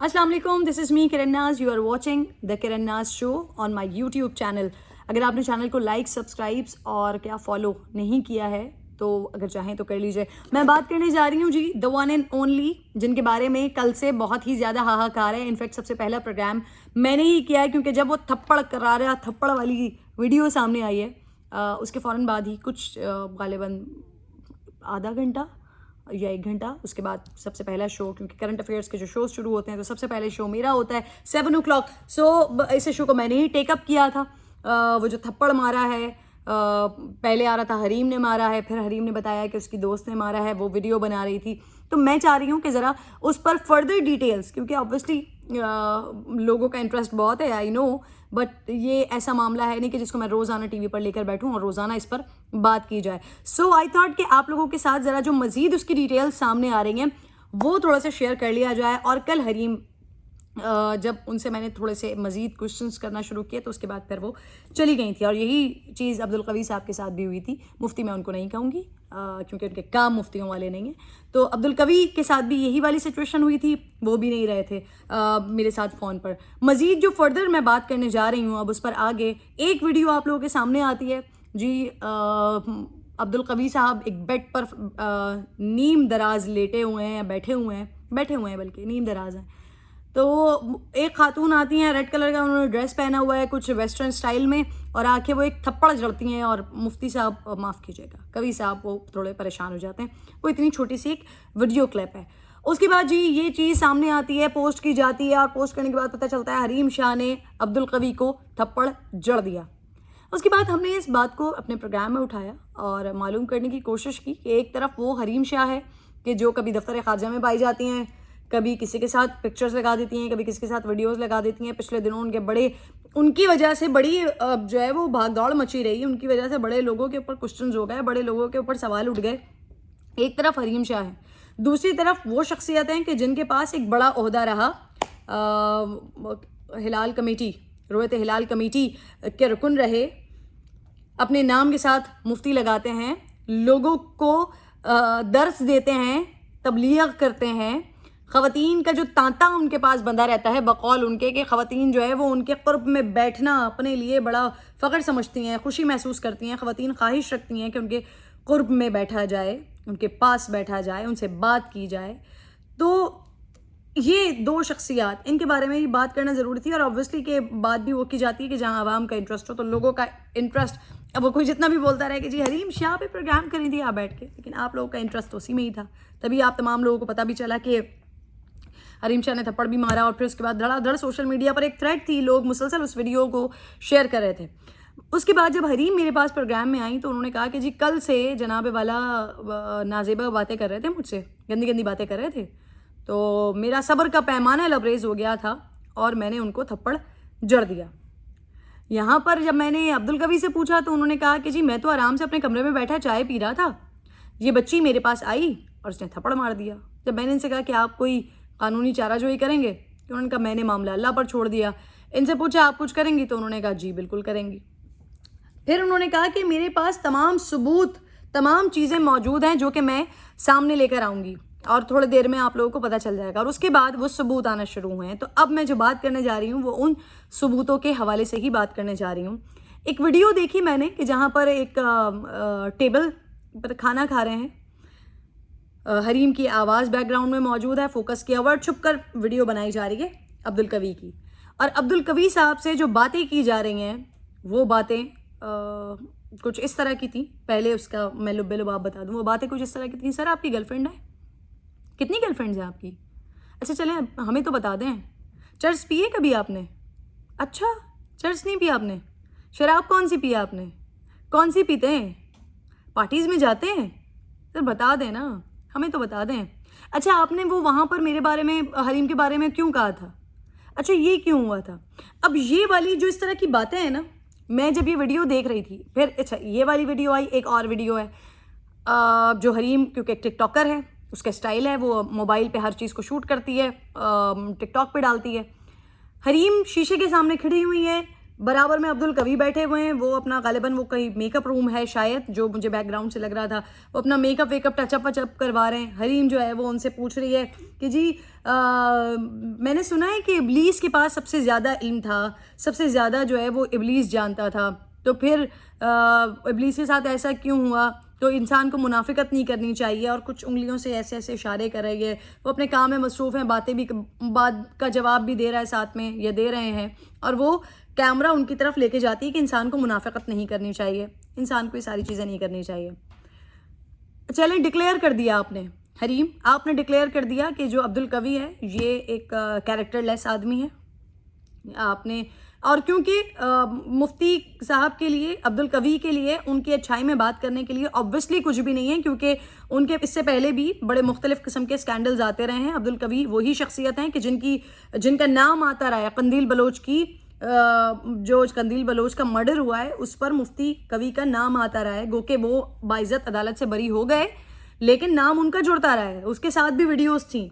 السلام علیکم, دس از می کرن ناز. یو آر واچنگ دا کرن ناز شو آن مائی یوٹیوب چینل. اگر آپ نے چینل کو لائک, سبسکرائبس اور کیا فالو نہیں کیا ہے تو اگر چاہیں تو کر لیجیے. میں بات کرنے جا رہی ہوں جی دا ون اینڈ اونلی, جن کے بارے میں کل سے بہت ہی زیادہ ہاہاکار ہے. انفیکٹ سب سے پہلا پروگرام میں نے ہی کیا ہے, کیونکہ جب وہ تھپڑ والی ویڈیو سامنے آئی ہے اس کے فوراً بعد ہی کچھ غالباً آدھا گھنٹہ یا 1 گھنٹہ اس کے بعد سب سے پہلا شو, کیونکہ کرنٹ افیئرس کے جو شوز شروع ہوتے ہیں تو سب سے پہلے شو میرا ہوتا ہے 7 o'clock. سو اس شو کو میں نے ہی ٹیک اپ کیا تھا. وہ جو تھپڑ مارا ہے, پہلے آ رہا تھا حریم نے مارا ہے, پھر حریم نے بتایا کہ اس کی دوست نے مارا ہے, وہ ویڈیو بنا رہی تھی. تو میں چاہ رہی ہوں کہ ذرا اس پر فردر ڈیٹیلز, کیونکہ آبویسلی لوگوں کا انٹرسٹ بہت ہے, آئی نو, بٹ یہ ایسا معاملہ ہے نہیں کہ جس کو میں روزانہ ٹی وی پر لے کر بیٹھوں اور روزانہ اس پر بات کی جائے. سو آئی تھاٹ کہ آپ لوگوں کے ساتھ ذرا جو مزید اس کی ڈیٹیلز سامنے آ رہی ہیں وہ تھوڑا سا شیئر کر لیا جائے. اور کل حریم جب ان سے میں نے تھوڑے سے مزید کوشچنس کرنا شروع کیے تو اس کے بعد پھر وہ چلی گئی تھی. اور یہی چیز عبدالقوی صاحب کے ساتھ بھی ہوئی تھی. مفتی میں ان کو نہیں کہوں گی کیونکہ ان کے کام مفتیوں والے نہیں ہیں. تو عبدالقوی کے ساتھ بھی یہی والی سچویشن ہوئی تھی, وہ بھی نہیں رہے تھے میرے ساتھ فون پر. مزید جو فردر میں بات کرنے جا رہی ہوں اب اس پر آگے ایک ویڈیو آپ لوگوں کے سامنے آتی ہے جی. عبدالقوی صاحب ایک بیڈ پر نیم دراز لیٹے ہوئے ہیں, بیٹھے ہوئے ہیں بلکہ نیم دراز ہیں. تو ایک خاتون آتی ہیں, ریڈ کلر کا انہوں نے ڈریس پہنا ہوا ہے کچھ ویسٹرن سٹائل میں, اور آ کے وہ ایک تھپڑ جڑتی ہیں. اور مفتی صاحب, معاف کیجیے گا, قوی صاحب وہ تھوڑے پریشان ہو جاتے ہیں. وہ اتنی چھوٹی سی ایک ویڈیو کلپ ہے. اس کے بعد جی یہ چیز سامنے آتی ہے, پوسٹ کی جاتی ہے, اور پوسٹ کرنے کے بعد پتہ چلتا ہے حریم شاہ نے عبدالقوی کو تھپڑ جڑ دیا. اس کے بعد ہم نے اس بات کو اپنے پروگرام میں اٹھایا اور معلوم کرنے کی کوشش کی کہ ایک طرف وہ حریم شاہ ہے کہ جو کبھی دفتر خارجہ میں پائی جاتی ہیں, کبھی کسی کے ساتھ پکچرز لگا دیتی ہیں, کبھی کسی کے ساتھ ویڈیوز لگا دیتی ہیں. پچھلے دنوں ان کی وجہ سے بڑی جو ہے وہ بھاگ دوڑ مچی رہی, ان کی وجہ سے بڑے لوگوں کے اوپر کوسچنز ہو گئے, بڑے لوگوں کے اوپر سوال اٹھ گئے. ایک طرف حریم شاہ ہے, دوسری طرف وہ شخصیت ہیں کہ جن کے پاس ایک بڑا عہدہ رہا, ہلال کمیٹی, رویت ہلال کمیٹی کے رکن رہے, اپنے نام کے ساتھ مفتی لگاتے ہیں, لوگوں کو درس دیتے ہیں, تبلیغ کرتے ہیں. خواتین کا جو تانتا ان کے پاس بندہ رہتا ہے, بقول ان کے کہ خواتین جو ہے وہ ان کے قرب میں بیٹھنا اپنے لیے بڑا فخر سمجھتی ہیں, خوشی محسوس کرتی ہیں. خواتین خواہش رکھتی ہیں کہ ان کے قرب میں بیٹھا جائے, ان کے پاس بیٹھا جائے, ان سے بات کی جائے. تو یہ 2 شخصیات, ان کے بارے میں ہی بات کرنا ضروری تھی. اور آبویسلی کہ بات بھی وہ کی جاتی ہے کہ جہاں عوام کا انٹرسٹ ہو تو لوگوں کا انٹرسٹ, اب وہ کوئی جتنا بھی بولتا رہے کہ جی حریم شاہ پہ پروگرام کریں تھی آپ بیٹھ کے, لیکن آپ لوگوں کا انٹرسٹ تو اسی میں ہی تھا. تبھی آپ تمام لوگوں کو پتہ بھی چلا کہ حریم شاہ نے تھپڑ بھی مارا. اور پھر اس کے بعد دھڑا دھڑ سوشل میڈیا پر ایک تھریڈ تھی, لوگ مسلسل اس ویڈیو کو شیئر کر رہے تھے. اس کے بعد جب حریم میرے پاس پروگرام میں آئیں تو انہوں نے کہا کہ جی کل سے جناب والا نازیبہ باتیں کر رہے تھے مجھ سے, گندی گندی باتیں کر رہے تھے, تو میرا صبر کا پیمانہ لبریز ہو گیا تھا اور میں نے ان کو تھپڑ جڑ دیا. یہاں پر جب میں نے عبدالقوی سے پوچھا تو انہوں نے کہا کہ جی میں تو آرام سے اپنے کمرے میں بیٹھا چائے پی رہا تھا, یہ بچی میرے پاس آئی اور اس نے تھپڑ مار دیا. جب میں نے ان سے کہا کہ آپ کوئی قانونی چارہ جوئی کریں گے, تو انہوں نے کہا میں نے معاملہ اللہ پر چھوڑ دیا. ان سے پوچھا آپ کچھ کریں گی, تو انہوں نے کہا جی بالکل کریں گی. پھر انہوں نے کہا کہ میرے پاس تمام ثبوت, تمام چیزیں موجود ہیں جو کہ میں سامنے لے کر آؤں گی, اور تھوڑی دیر میں آپ لوگوں کو پتہ چل جائے گا. اور اس کے بعد وہ ثبوت آنا شروع ہوئے ہیں. تو اب میں جو بات کرنے جا رہی ہوں وہ ان ثبوتوں کے حوالے سے ہی بات کرنے جا رہی ہوں. ایک ویڈیو دیکھی میں نے کہ جہاں پر ایک ٹیبل پر کھانا کھا رہے ہیں, حریم کی آواز بیک گراؤنڈ میں موجود ہے, فوکس کیا ہوا, چھپ کر ویڈیو بنائی جا رہی ہے عبدالقوی کی. اور عبدالقوی صاحب سے جو باتیں کی جا رہی ہیں وہ باتیں کچھ اس طرح کی تھیں. پہلے اس کا میں لبے لباب بتا دوں, وہ باتیں کچھ اس طرح کی تھیں. سر آپ کی گرل فرینڈ ہے, کتنی گرل فرینڈز ہیں آپ کی؟ اچھا چلیں ہمیں تو بتا دیں, چرس پیے کبھی آپ نے؟ اچھا چرس نہیں پیا آپ نے. شراب کون سی پیا آپ نے؟ کون سی پیتے ہیں؟ پارٹیز میں جاتے ہیں؟ سر بتا دیں نا, ہمیں تو بتا دیں. اچھا آپ نے وہ وہاں پر میرے بارے میں, حریم کے بارے میں کیوں کہا تھا؟ اچھا یہ کیوں ہوا تھا؟ اب یہ والی جو اس طرح کی باتیں ہیں نا, میں جب یہ ویڈیو دیکھ رہی تھی, پھر اچھا یہ والی ویڈیو آئی, ایک اور ویڈیو ہے جو حریم, کیونکہ ایک ٹک ٹاکر ہے, اس کا اسٹائل ہے, وہ موبائل پہ ہر چیز کو شوٹ کرتی ہے, ٹک ٹاک پہ ڈالتی ہے. حریم شیشے کے سامنے کھڑی ہوئی ہے, برابر میں عبدالقوی بیٹھے ہوئے ہیں، وہ اپنا غالباً وہ کہیں میک اپ روم ہے شاید، جو مجھے بیک گراؤنڈ سے لگ رہا تھا، وہ اپنا make up wake up touch up کروا رہے ہیں. حریم جو ہے وہ ان سے پوچھ رہی ہے کہ جی میں نے سنا ہے کہ ابلیس کے پاس سب سے زیادہ علم تھا، سب سے زیادہ جو ہے وہ ابلیس جانتا تھا، تو پھر ابلیس کے ساتھ ایسا کیوں ہوا؟ تو انسان کو منافقت نہیں کرنی چاہیے، اور کچھ انگلیوں سے ایسے ایسے اشارے کر رہی ہے. وہ اپنے کام میں مصروف ہیں، بات کا جواب بھی دے رہا ہے ساتھ میں، یہ دے رہے ہیں، اور وہ کیمرہ ان کی طرف لے کے جاتی ہے کہ انسان کو منافقت نہیں کرنی چاہیے، انسان کو یہ ساری چیزیں نہیں کرنی چاہیے. چلیں ڈکلیئر کر دیا آپ نے، حریم آپ نے ڈکلیئر کر دیا کہ جو عبدالقوی ہے یہ ایک کیریکٹر لیس آدمی ہے. آپ نے، اور کیونکہ مفتی صاحب کے لیے، عبدالقوی کے لیے، ان کی اچھائی میں بات کرنے کے لیے obviously کچھ بھی نہیں ہے، کیونکہ ان کے اس سے پہلے بھی بڑے مختلف قسم کے سکینڈلز آتے رہے ہیں. عبدالقوی وہی شخصیت ہیں کہ جن کا نام آتا رہا ہے. قندیل بلوچ کی جو قندیل بلوچ کا مرڈر ہوا ہے اس پر مفتی قوی کا نام آتا رہا ہے، گو کہ وہ باعزت عدالت سے بری ہو گئے لیکن نام ان کا جڑتا رہا ہے. اس کے ساتھ بھی ویڈیوز تھیں.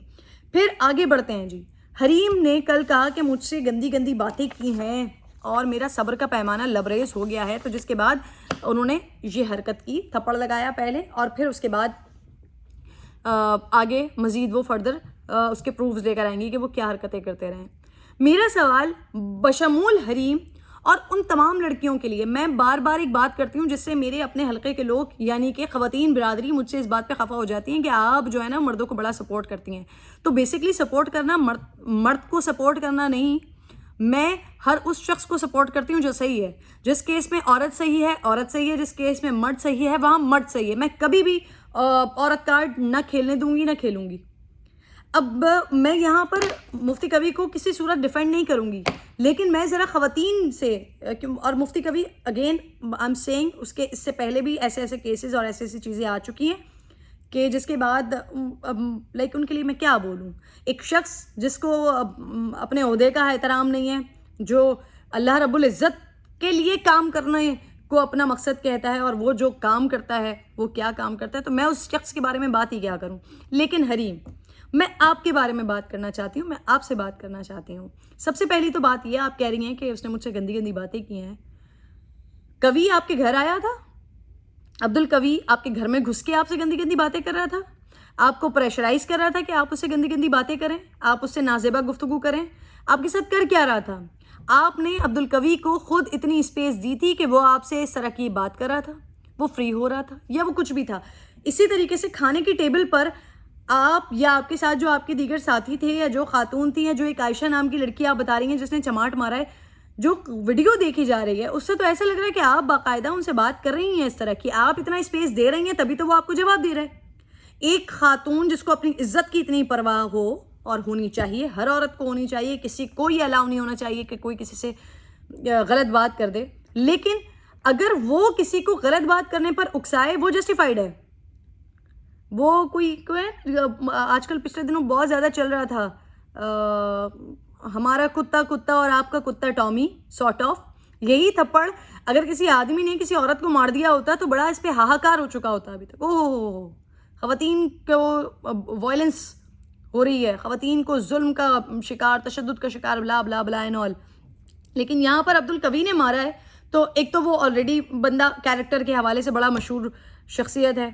پھر آگے بڑھتے ہیں جی. حریم نے کل کہا کہ مجھ سے گندی گندی باتیں کی ہیں اور میرا صبر کا پیمانہ لبریز ہو گیا ہے، تو جس کے بعد انہوں نے یہ حرکت کی، تھپڑ لگایا پہلے، اور پھر اس کے بعد آگے مزید وہ فردر اس کے پروفز لے کر آئیں گی کہ وہ کیا حرکتیں کرتے رہیں. میرا سوال بشمول حریم اور ان تمام لڑکیوں کے لیے، میں بار بار ایک بات کرتی ہوں جس سے میرے اپنے حلقے کے لوگ یعنی کہ خواتین برادری مجھ سے اس بات پہ خفا ہو جاتی ہیں کہ آپ جو ہے نا مردوں کو بڑا سپورٹ کرتی ہیں. تو بیسکلی سپورٹ کرنا مرد کو سپورٹ کرنا نہیں، میں ہر اس شخص کو سپورٹ کرتی ہوں جو صحیح ہے. جس کیس میں عورت صحیح ہے عورت صحیح ہے، جس کیس میں مرد صحیح ہے وہاں مرد صحیح ہے. میں کبھی بھی عورت کارڈ نہ کھیلنے دوں گی، نہ کھیلوں گی. اب میں یہاں پر مفتی قوی کو کسی صورت ڈیفینڈ نہیں کروں گی، لیکن میں ذرا خواتین سے، اور مفتی قوی اگین آئی ایم سیئنگ اس سے پہلے بھی ایسے ایسے کیسز اور ایسی چیزیں آ چکی ہیں کہ جس کے بعد لائک ان کے لیے میں کیا بولوں. ایک شخص جس کو اپنے عہدے کا احترام نہیں ہے، جو اللہ رب العزت کے لیے کام کرنے کو اپنا مقصد کہتا ہے، اور وہ جو کام کرتا ہے وہ کیا کام کرتا ہے، تو میں اس شخص کے بارے میں بات ہی کیا کروں. لیکن حریم، میں آپ کے بارے میں بات کرنا چاہتی ہوں، میں آپ سے بات کرنا چاہتی ہوں. سب سے پہلی تو بات یہ، آپ کہہ رہی ہیں کہ اس نے مجھ سے گندی گندی باتیں کی ہیں. قوی آپ کے گھر آیا تھا، عبدالقوی آپ کے گھر میں گھس کے آپ سے گندی گندی باتیں کر رہا تھا، آپ کو پریشرائز کر رہا تھا کہ آپ اس سے گندی گندی باتیں کریں، آپ اس سے نازیبہ گفتگو کریں. آپ کے ساتھ کر کیا رہا تھا؟ آپ نے عبدالقوی کو خود اتنی اسپیس دی تھی کہ وہ آپ سے اس طرح کی بات کر رہا تھا، وہ فری ہو رہا تھا، یا وہ کچھ بھی تھا. اسی طریقے سے کھانے کی ٹیبل پر آپ یا آپ کے ساتھ جو آپ کے دیگر ساتھی تھے یا جو خاتون تھی، یا جو ایک عائشہ نام کی لڑکی آپ بتا رہی ہیں جس نے چماٹ مارا ہے، جو ویڈیو دیکھی جا رہی ہے اس سے تو ایسا لگ رہا ہے کہ آپ باقاعدہ ان سے بات کر رہی ہیں اس طرح کی. آپ اتنا اسپیس دے رہی ہیں تبھی تو وہ آپ کو جواب دے رہا ہے. ایک خاتون جس کو اپنی عزت کی اتنی پرواہ ہو، اور ہونی چاہیے، ہر عورت کو ہونی چاہیے، کسی کو یہ الاؤ نہیں ہونا چاہیے کہ کوئی کسی سے غلط بات کر دے، لیکن اگر وہ کسی کو غلط بات کرنے پر اکسائے وہ جسٹیفائڈ ہے. وہ کوئی آج کل پچھلے دنوں بہت زیادہ چل رہا تھا، ہمارا کتا اور آپ کا کتا ٹامی سارٹ آف. یہی تھپڑ اگر کسی آدمی نے کسی عورت کو مار دیا ہوتا تو بڑا اس پہ ہاہاکار ہو چکا ہوتا ابھی تک. خواتین کو وائلنس ہو رہی ہے، خواتین کو ظلم کا شکار، تشدد کا شکار، بلا بلا بلا اینڈ آل. لیکن یہاں پر عبدالقوی نے مارا ہے تو ایک تو وہ آلریڈی بندہ کیریکٹر کے حوالے سے بڑا مشہور شخصیت ہے.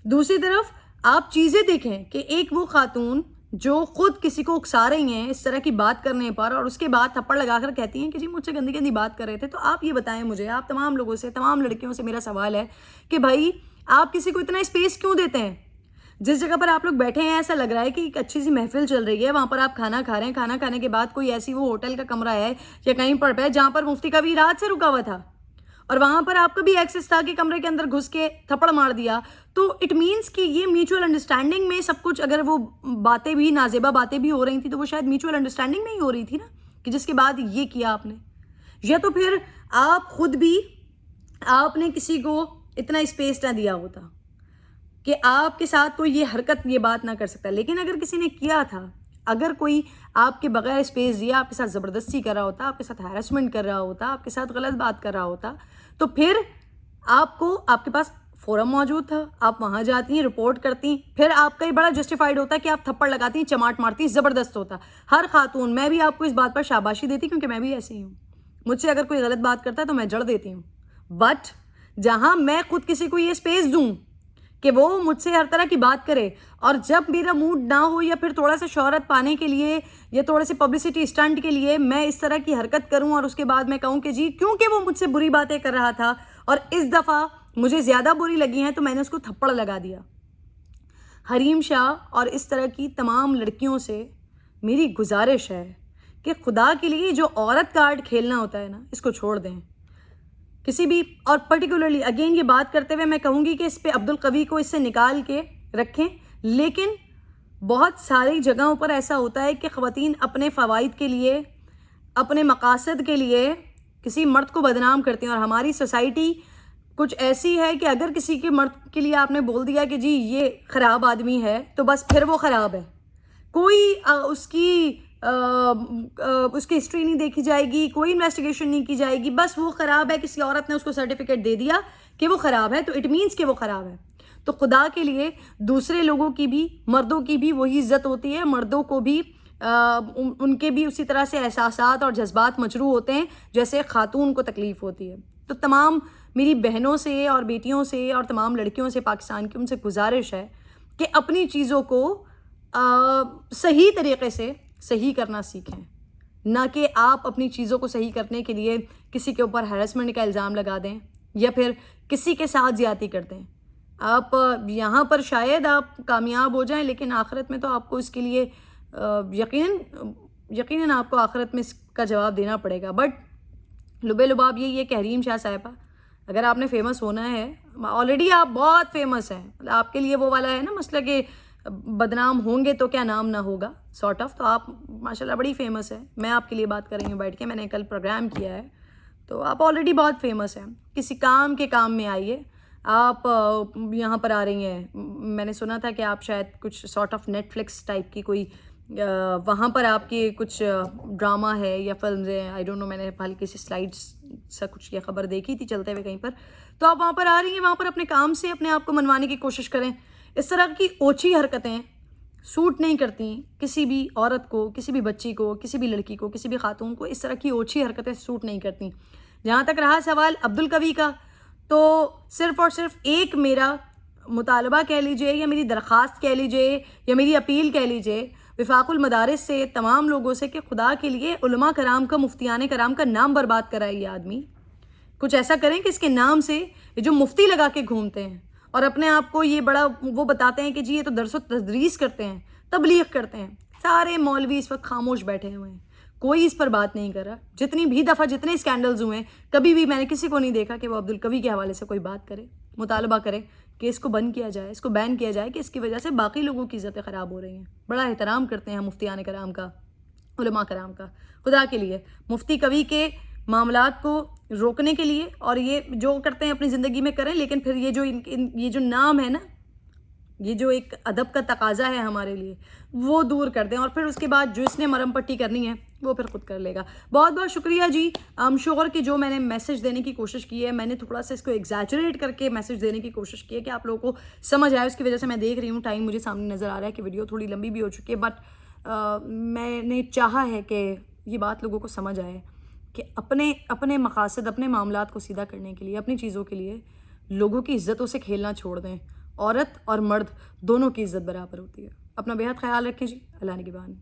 دوسری طرف آپ چیزیں دیکھیں کہ ایک وہ خاتون جو خود کسی کو اکسا رہی ہیں اس طرح کی بات کرنے پر، اور اس کے بعد تھپڑ لگا کر کہتی ہیں کہ جی مجھ سے گندی گندی بات کر رہے تھے. تو آپ یہ بتائیں مجھے، آپ تمام لوگوں سے، تمام لڑکیوں سے میرا سوال ہے کہ بھائی آپ کسی کو اتنا اسپیس کیوں دیتے ہیں؟ جس جگہ پر آپ لوگ بیٹھے ہیں ایسا لگ رہا ہے کہ ایک اچھی سی محفل چل رہی ہے، وہاں پر آپ کھانا کھا رہے ہیں، کھانا کھانے کے بعد کوئی ایسی وہ ہوٹل کا کمرہ ہے یا کہیں پر پہ جہاں پر مفتی قوی رات سے رکا ہوا تھا، اور وہاں پر آپ کا بھی ایکسس تھا کہ کمرے کے اندر گھس کے تھپڑ مار دیا. تو اٹ مینس کہ یہ میوچول انڈرسٹینڈنگ میں سب کچھ، اگر وہ باتیں بھی نازیبہ باتیں بھی ہو رہی تھیں تو وہ شاید میوچول انڈرسٹینڈنگ میں ہی ہو رہی تھی نا، کہ جس کے بعد یہ کیا آپ نے. یا تو پھر آپ خود بھی آپ نے کسی کو اتنا اسپیس نہ دیا ہوتا کہ آپ کے ساتھ کوئی یہ حرکت، یہ بات نہ کر سکتا. لیکن اگر کسی نے کیا تھا، اگر کوئی آپ کے بغیر اسپیس دیا، آپ کے ساتھ زبردستی کر رہا ہوتا، آپ کے ساتھ ہیراسمنٹ کر رہا ہوتا، آپ کے ساتھ غلط بات کر رہا ہوتا، تو پھر آپ کے پاس فورم موجود تھا، آپ وہاں جاتی ہیں، رپورٹ کرتی ہیں، پھر آپ کا یہ بڑا جسٹیفائڈ ہوتا ہے کہ آپ تھپڑ لگاتی ہیں، چماٹ مارتی ہیں، زبردست ہوتا. ہر خاتون، میں بھی آپ کو اس بات پر شاباشی دیتی کیونکہ میں بھی ایسے ہی ہوں. مجھ سے اگر کوئی غلط بات کرتا ہے تو میں جڑ دیتی ہوں، بٹ جہاں میں خود کسی کو یہ اسپیس دوں کہ وہ مجھ سے ہر طرح کی بات کرے، اور جب میرا موڈ نہ ہو یا پھر تھوڑا سا شہرت پانے کے لیے یا تھوڑے سے پبلسٹی اسٹنٹ کے لیے میں اس طرح کی حرکت کروں اور اس کے بعد میں کہوں کہ جی کیونکہ وہ مجھ سے بری باتیں کر رہا تھا اور اس دفعہ مجھے زیادہ بری لگی ہیں تو میں نے اس کو تھپڑ لگا دیا۔ حریم شاہ اور اس طرح کی تمام لڑکیوں سے میری گزارش ہے کہ خدا کے لیے جو عورت کارڈ کھیلنا ہوتا ہے نا، اس کو چھوڑ دیں کسی بھی، اور پرٹیکولرلی اگین یہ بات کرتے ہوئے میں کہوں گی کہ اس پہ عبدالقوی کو اس سے نکال کے رکھیں، لیکن بہت ساری جگہوں پر ایسا ہوتا ہے کہ خواتین اپنے فوائد کے لیے، اپنے مقاصد کے لیے کسی مرد کو بدنام کرتی ہیں، اور ہماری سوسائٹی کچھ ایسی ہے کہ اگر کسی کے مرد کے لیے آپ نے بول دیا کہ جی یہ خراب آدمی ہے تو بس پھر وہ خراب ہے، کوئی اس کی ہسٹری نہیں دیکھی جائے گی، کوئی انویسٹیگیشن نہیں کی جائے گی، بس وہ خراب ہے، کسی عورت نے اس کو سرٹیفکیٹ دے دیا کہ وہ خراب ہے تو اٹ مینس کہ وہ خراب ہے۔ تو خدا کے لیے دوسرے لوگوں کی بھی، مردوں کی بھی وہی عزت ہوتی ہے، مردوں کو بھی ان کے بھی اسی طرح سے احساسات اور جذبات مجروح ہوتے ہیں جیسے خاتون کو تکلیف ہوتی ہے۔ تو تمام میری بہنوں سے اور بیٹیوں سے اور تمام لڑکیوں سے پاکستان کی، ان سے گزارش ہے کہ اپنی چیزوں کو صحیح طریقے سے صحیح کرنا سیکھیں، نہ کہ آپ اپنی چیزوں کو صحیح کرنے کے لیے کسی کے اوپر ہیرسمنٹ کا الزام لگا دیں یا پھر کسی کے ساتھ زیادتی کر دیں۔ آپ یہاں پر شاید آپ کامیاب ہو جائیں، لیکن آخرت میں تو آپ کو اس کے لیے یقیناً آپ کو آخرت میں اس کا جواب دینا پڑے گا۔ بٹ لبے لباب یہی ہے کہ حریم شاہ صاحبہ، اگر آپ نے فیمس ہونا ہے، آلریڈی آپ بہت فیمس ہیں، آپ کے لیے وہ والا ہے نا مسئلہ کہ بدنام ہوں گے تو کیا نام نہ ہوگا سارٹ آف، تو آپ ماشاءاللہ بڑی فیمس ہے، میں آپ کے لیے بات کر رہی ہوں بیٹھ کے، میں نے کل پروگرام کیا ہے، تو آپ آلریڈی بہت فیمس ہیں، کسی کام کے کام میں آئیے۔ آپ یہاں پر آ رہی ہیں، میں نے سنا تھا کہ آپ شاید کچھ sort of Netflix type کی کوئی وہاں پر آپ کی کچھ ڈرامہ ہے یا فلمز ہیں، آئی ڈونٹ نو، میں نے ہلکی سی سلائڈس سے کچھ یہ خبر دیکھی تھی چلتے ہوئے کہیں پر، تو آپ وہاں پر آ رہی ہیں، وہاں پر اپنے کام سے اپنے آپ کو منوانے کی کوشش کریں۔ اس طرح کی اوچھی حرکتیں سوٹ نہیں کرتی کسی بھی عورت کو، کسی بھی بچی کو، کسی بھی لڑکی کو، کسی بھی خاتون کو، اس طرح کی اوچھی حرکتیں سوٹ نہیں کرتی۔ جہاں تک رہا سوال عبدالقوی کا، تو صرف اور صرف ایک میرا مطالبہ کہہ لیجئے یا میری درخواست کہہ لیجئے یا میری اپیل کہہ لیجئے وفاق المدارس سے، تمام لوگوں سے، کہ خدا کے لیے علماء کرام کا، مفتیان کرام کا نام برباد کرائے یہ آدمی، کچھ ایسا کریں کہ اس کے نام سے یہ جو مفتی لگا کے گھومتے ہیں اور اپنے آپ کو یہ بڑا وہ بتاتے ہیں کہ جی یہ تو درس و تدریس کرتے ہیں، تبلیغ کرتے ہیں، سارے مولوی اس وقت خاموش بیٹھے ہوئے ہیں، کوئی اس پر بات نہیں کر رہا۔ جتنی بھی دفعہ جتنے اسکینڈلز ہوئے ہیں، کبھی بھی میں نے کسی کو نہیں دیکھا کہ وہ عبدالقوی کے حوالے سے کوئی بات کرے، مطالبہ کرے کہ اس کو بند کیا جائے، اس کو بین کیا جائے، کہ اس کی وجہ سے باقی لوگوں کی عزتیں خراب ہو رہی ہیں۔ بڑا احترام کرتے ہیں مفتیان کرام کا، علماء کرام کا، خدا کے لیے مفتی قوی کے معاملات کو روکنے کے لیے، اور یہ جو کرتے ہیں اپنی زندگی میں کریں، لیکن پھر یہ جو نام ہے نا، یہ جو ایک ادب کا تقاضا ہے ہمارے لیے، وہ دور کر دیں، اور پھر اس کے بعد جو اس نے مرم پٹی کرنی ہے وہ پھر خود کر لے گا۔ بہت بہت شکریہ جی شوہر کی، جو میں نے میسج دینے کی کوشش کی ہے، میں نے تھوڑا سا اس کو ایگزیجریٹ کر کے میسج دینے کی کوشش کی ہے کہ آپ لوگوں کو سمجھ آئے، اس کی وجہ سے میں دیکھ رہی ہوں ٹائم مجھے سامنے نظر آ رہا ہے کہ ویڈیو تھوڑی لمبی بھی ہو چکی ہے، بٹ میں نے چاہا ہے کہ یہ بات لوگوں کو سمجھ آئے کہ اپنے مقاصد، اپنے معاملات کو سیدھا کرنے کے لیے، اپنی چیزوں کے لیے لوگوں کی عزتوں سے کھیلنا چھوڑ دیں۔ عورت اور مرد دونوں کی عزت برابر ہوتی ہے۔ اپنا بے حد خیال رکھیں جی، اللہ نگہبان۔